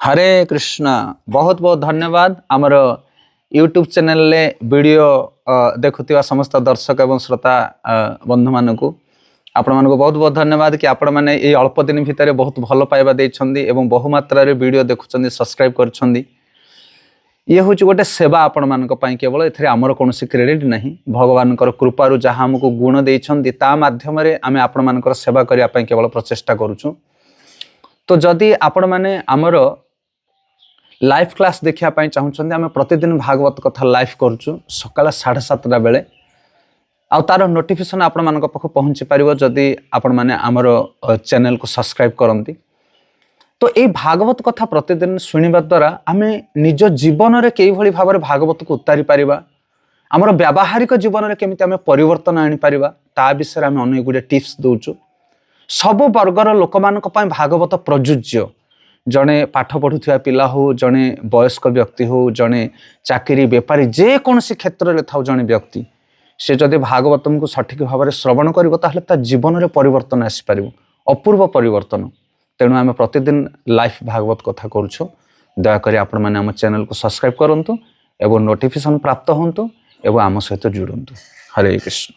हरे कृष्णा बहुत बहुत धन्यवाद आमर यूट्यूब चैनल ले वीडियो देखुवा समस्त दर्शक एवं श्रोता बंधु मान को आपण मानको बहुत बहुत धन्यवाद कि आपण माने ये अल्प दिन भितर बहुत भल पाइबा देइछंदी एवं बहु मात्रा रे वीडियो देखुछंदी सब्सक्राइब करछंदी। ये हूँ गोटे सेवा आपण मानक पई केवल एथरे हमर कोनोसी क्रेडिट नहीं भगवान कृपारु जहाँ हमको गुण देइछंदी ता माध्यम रे आमे आपण मानकर सेवा करिया पई केवल प्रचेष्टा करूछु। तो जदि आपण माने हमर लाइव क्लास देखिया पई चाहुछंदी आमे प्रतिदिन भागवत कथा लाइव करूछु सकाळ 7:30 बेले आ तार नोटिफिकेशन आपण मानक पाख पहुंची परिबो जदि आपण माने हमर चैनल को सब्सक्राइब करंती। तो ये भागवत कथा प्रतिदिन शुणिबा द्वारा आमे निज जीवन रे केई भली भाबरे भागवत को उतारी परिबा हमर व्यावहारिक जीवन रे केमिति आमे परिवर्तन आनि परिबा ता विषय आमे अनेक गुडे टिप्स दोछु। सब वर्गर लोक मानक पई भागवत प्रयुज्य जड़े पाठ पढ़ुवा पिला हो जड़े वयस्क व्यक्ति हो जड़े चाकरी बेपारी जे कौन सी क्षेत्र में था जड़े व्यक्ति से जदि भागवतम को सठिक भाव में श्रवण कर जीवन में परिवर्तन आसपार अपूर्व परिवर्तन। तेणु आम प्रतिदिन लाइव भागवत कथा करुँ दयाकोरी आपण मैंने आम चैनल को सब्सक्राइब करूँ एवं नोटिफिकेशन प्राप्त हूँ एवं आम सहित जुड़ू। हरे कृष्ण।